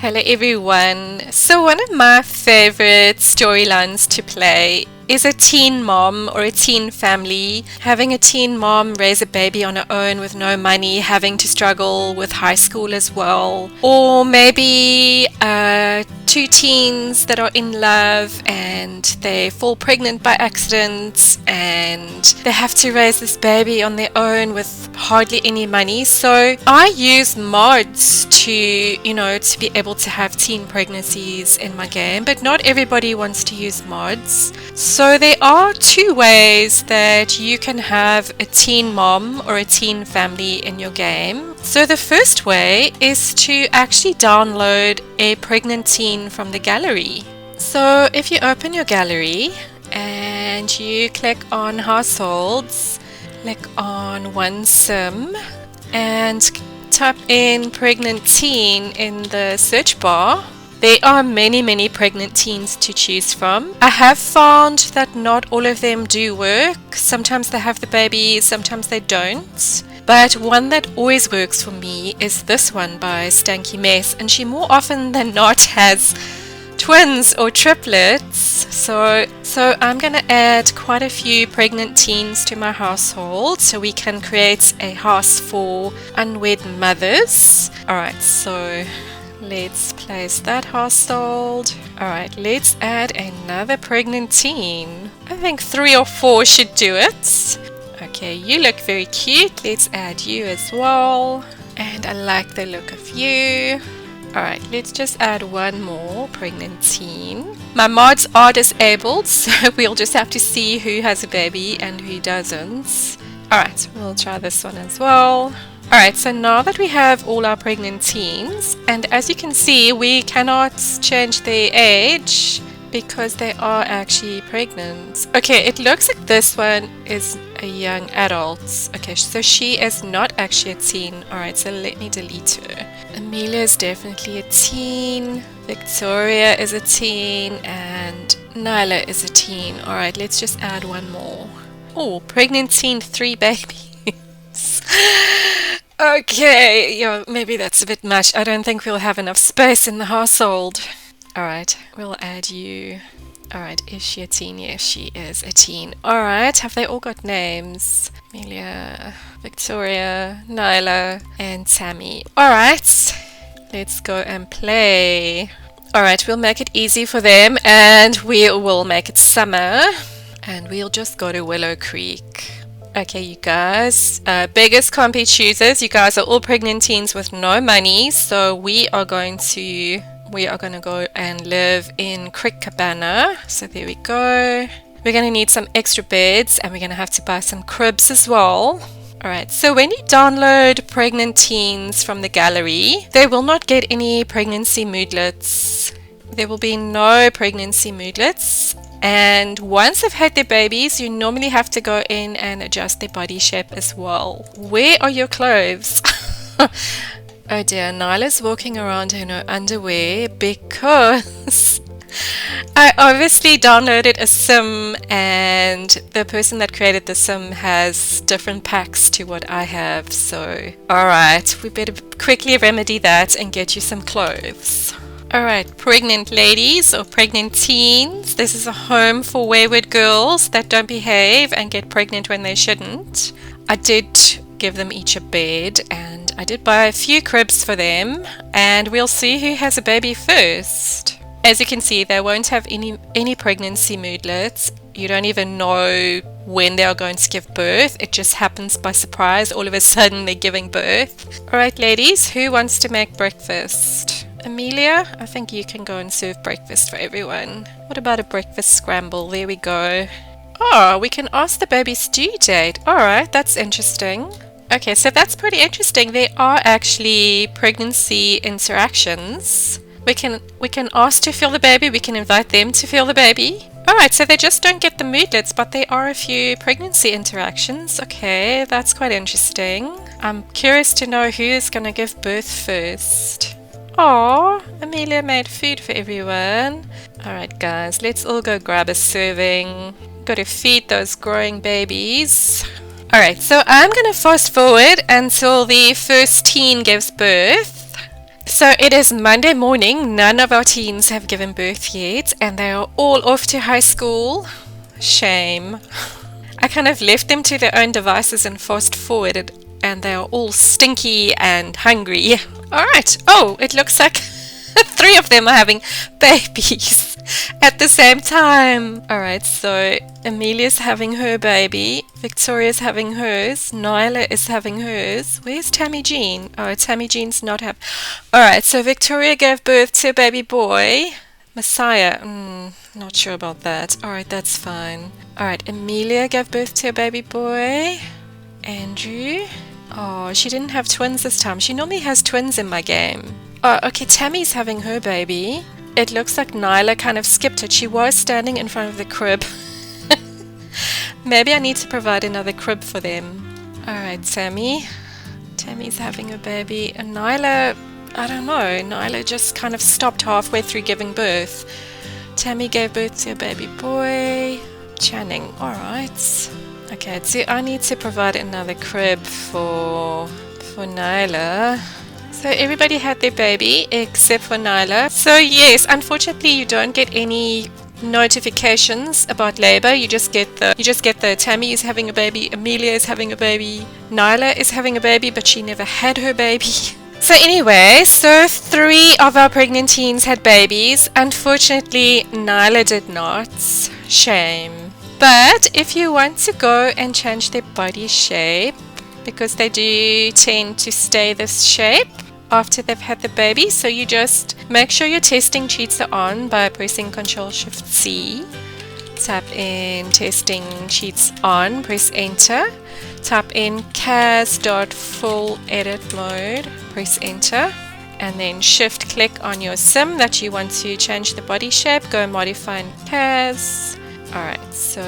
Hello everyone. So one of my favorite storylines to play is a teen mom or a teen family having a teen mom raise a baby on her own with no money, having to struggle with high school as well, or maybe two teens that are in love and they fall pregnant by accident and they have to raise this baby on their own with hardly any money. So I use mods to be able to have teen pregnancies in my game, but not everybody wants to use mods. So there are two ways that you can have a teen mom or a teen family in your game. So the first way is to actually download a pregnant teen from the gallery. So if you open your gallery and you click on households, click on one sim and type in pregnant teen in the search bar. There are many pregnant teens to choose from. I have found that not all of them do work. Sometimes they have the baby, sometimes they don't. But one that always works for me is this one by Stanky Mess, and she more often than not has twins or triplets. So I'm gonna add quite a few pregnant teens to my household so we can create a house for unwed mothers. Alright, so let's place that household. Alright, let's add another pregnant teen. I think 3 or 4 should do it. Okay, you look very cute. Let's add you as well. And I like the look of you. Alright, let's just add one more pregnant teen. My mods are disabled, so we'll just have to see who has a baby and who doesn't. Alright, we'll try this one as well. Alright, so now that we have all our pregnant teens, and as you can see, we cannot change their age because they are actually pregnant. Okay, it looks like this one is a young adult. Okay, so she is not actually a teen. Alright, so let me delete her. Amelia is definitely a teen. Victoria is a teen. And Nyla is a teen. Alright, let's just add one more. Oh, pregnant teen, 3 babies. Okay, yeah, maybe that's a bit much. I don't think we'll have enough space in the household. Alright, we'll add you. Alright, is she a teen? Yes, she is a teen. Alright, have they all got names? Amelia, Victoria, Nyla, and Tammy. Alright, let's go and play. Alright, we'll make it easy for them and we will make it summer. And we'll just go to Willow Creek. Okay, you guys, beggars can't be choosers. You guys are all pregnant teens with no money, so we are going to go and live in Creek Cabana. So there we go. We're going to need some extra beds and we're going to have to buy some cribs as well. Alright, so when you download pregnant teens from the gallery, they will not get any pregnancy moodlets. There will be no pregnancy moodlets. And once they've had their babies, you normally have to go in and adjust their body shape as well. Where are your clothes? Oh dear, Nyla's walking around in her underwear because I obviously downloaded a sim and the person that created the sim has different packs to what I have. So, alright, we better quickly remedy that and get you some clothes. Alright, pregnant ladies or pregnant teens, this is a home for wayward girls that don't behave and get pregnant when they shouldn't. I did give them each a bed and I did buy a few cribs for them and we'll see who has a baby first. As you can see, they won't have any pregnancy moodlets. You don't even know when they are going to give birth. It just happens by surprise. All of a sudden they're giving birth. Alright ladies, who wants to make breakfast? Amelia, I think you can go and serve breakfast for everyone. What about a breakfast scramble? There we go. Oh, we can ask the baby's due date. Alright, that's interesting. Okay, so that's pretty interesting. There are actually pregnancy interactions. We can ask to feel the baby. We can invite them to feel the baby. Alright, so they just don't get the moodlets, but there are a few pregnancy interactions. Okay, that's quite interesting. I'm curious to know who is going to give birth first. Oh, Amelia made food for everyone. Alright guys, let's all go grab a serving. Got to feed those growing babies. Alright, so I'm going to fast forward until the first teen gives birth. So it is Monday morning. None of our teens have given birth yet, and they are all off to high school. Shame. I kind of left them to their own devices and fast forwarded, and they are all stinky and hungry. All right. Oh, it looks like three of them are having babies at the same time. All right. So Amelia's having her baby. Victoria's having hers. Nyla is having hers. Where's Tammy Jean? Oh, Tammy Jean's not have. All right. So Victoria gave birth to a baby boy. Messiah. Not sure about that. All right. That's fine. All right. Amelia gave birth to a baby boy. Andrew. Oh, she didn't have twins this time. She normally has twins in my game. Oh, okay, Tammy's having her baby. It looks like Nyla kind of skipped it. She was standing in front of the crib. Maybe I need to provide another crib for them. Alright, Tammy. Tammy's having a baby. And Nyla, I don't know. Nyla just kind of stopped halfway through giving birth. Tammy gave birth to a baby boy. Channing, alright. Okay, so I need to provide another crib for Nyla. So everybody had their baby except for Nyla. So yes, unfortunately you don't get any notifications about labor. You just get the Tammy is having a baby, Amelia is having a baby, Nyla is having a baby, but she never had her baby. So anyway, so 3 of our pregnant teens had babies. Unfortunately, Nyla did not. Shame. But if you want to go and change their body shape, because they do tend to stay this shape after they've had the baby, so you just make sure your testing cheats are on by pressing Ctrl-Shift-C. Tap in testing cheats on, press enter. Tap in CAS.full edit mode, press enter. And then shift click on your sim that you want to change the body shape, go modify in CAS. Alright, so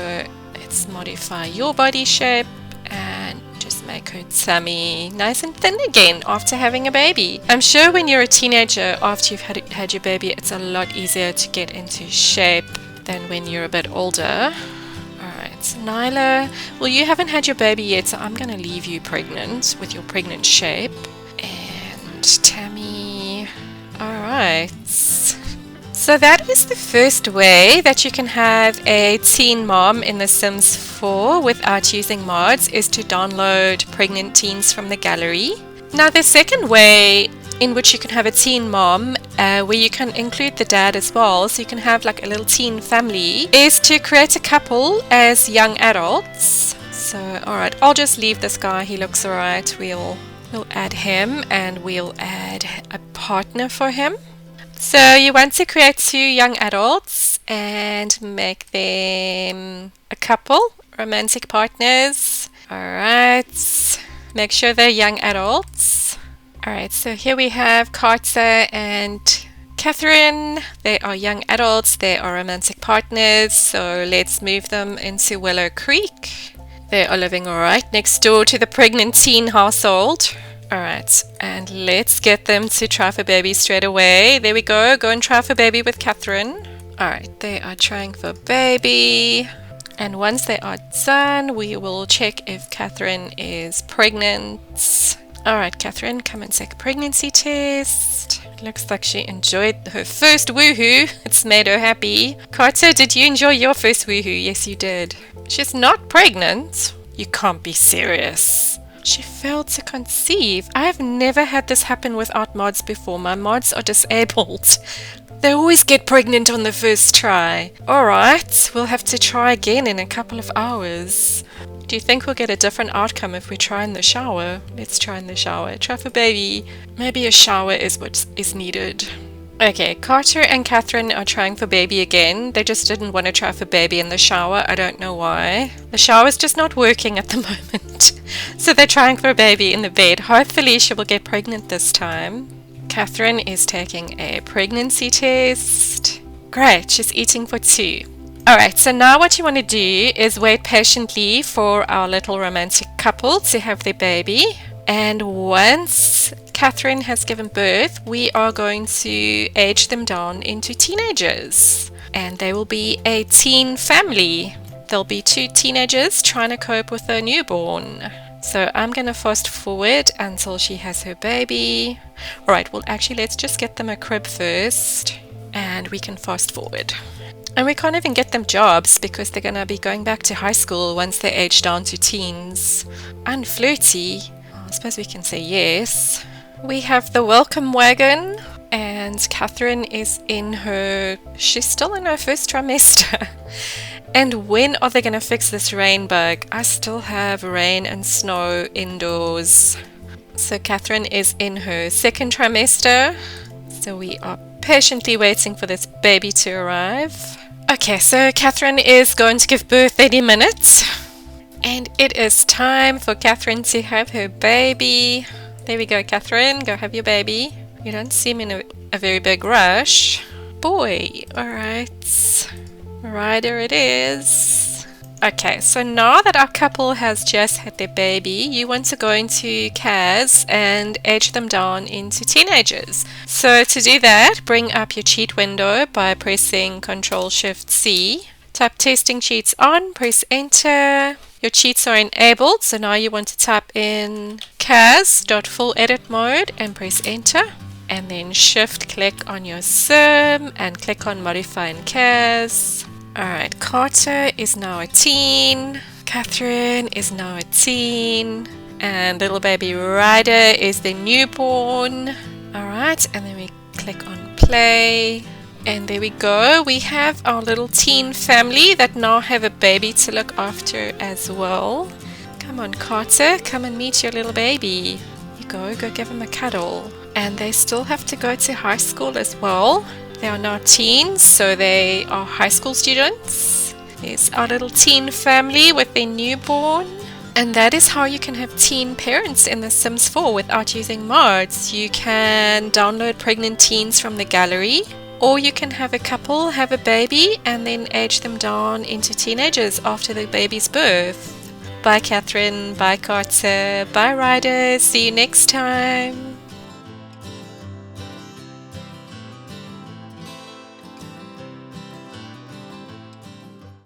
let's modify your body shape and just make her tummy nice and thin again after having a baby. I'm sure when you're a teenager, after you've had your baby, it's a lot easier to get into shape than when you're a bit older. Alright, Nyla, well, you haven't had your baby yet, so I'm going to leave you pregnant with your pregnant shape. And Tammy, alright. So that is the first way that you can have a teen mom in The Sims 4 without using mods, is to download pregnant teens from the gallery. Now the second way in which you can have a teen mom, where you can include the dad as well, so you can have like a little teen family, is to create a couple as young adults. So alright, I'll just leave this guy, he looks alright. We'll add him and we'll add a partner for him. So you want to create 2 young adults and make them a couple, romantic partners. Alright, make sure they're young adults. Alright, so here we have Carter and Catherine. They are young adults, they are romantic partners, so let's move them into Willow Creek. They are living alright next door to the pregnant teen household. Alright, and let's get them to try for baby straight away. There we go, go and try for baby with Catherine. Alright, they are trying for baby. And once they are done, we will check if Catherine is pregnant. Alright, Catherine, come and take a pregnancy test. Looks like she enjoyed her first woohoo. It's made her happy. Carter, did you enjoy your first woohoo? Yes, you did. She's not pregnant. You can't be serious. She failed to conceive. I have never had this happen without mods before. My mods are disabled. They always get pregnant on the first try. Alright, we'll have to try again in a couple of hours. Do you think we'll get a different outcome if we try in the shower? Let's try in the shower. Try for baby. Maybe a shower is what is needed. Okay, Carter and Catherine are trying for baby again. They just didn't want to try for baby in the shower. I don't know why. The shower's just not working at the moment. So they're trying for a baby in the bed. Hopefully she will get pregnant this time. Catherine is taking a pregnancy test. Great, she's eating for 2. Alright, so now what you want to do is wait patiently for our little romantic couple to have their baby. And once Catherine has given birth, we are going to age them down into teenagers. And they will be a teen family. There'll be 2 teenagers trying to cope with a newborn. So I'm gonna fast forward until she has her baby. Alright, well actually let's just get them a crib first and we can fast forward. And we can't even get them jobs because they're gonna be going back to high school once they age down to teens. And flirty. I suppose we can say yes. We have the welcome wagon and Catherine is she's still in her first trimester. And when are they gonna fix this rain bug? I still have rain and snow indoors. So Catherine is in her second trimester. So we are patiently waiting for this baby to arrive. Okay, so Catherine is going to give birth any minute. And it is time for Catherine to have her baby. There we go, Catherine. Go have your baby. You don't seem in a very big rush. Boy, alright. Ryder it is. Okay, so now that our couple has just had their baby, you want to go into CAS and age them down into teenagers. So to do that, bring up your cheat window by pressing Ctrl-Shift-C. Type testing cheats on, press enter. Your cheats are enabled, so now you want to type in CAS.full edit mode and press enter. And then shift click on your sim and click on modify in CAS. Alright, Carter is now a teen, Catherine is now a teen, and little baby Ryder is the newborn. Alright, and then we click on play, and there we go. We have our little teen family that now have a baby to look after as well. Come on, Carter, come and meet your little baby. You go give him a cuddle. And they still have to go to high school as well. They are now teens, so they are high school students. There's our little teen family with their newborn. And that is how you can have teen parents in The Sims 4 without using mods. You can download pregnant teens from the gallery, or you can have a couple have a baby and then age them down into teenagers after the baby's birth. Bye Catherine, bye Carter, bye Ryder, see you next time.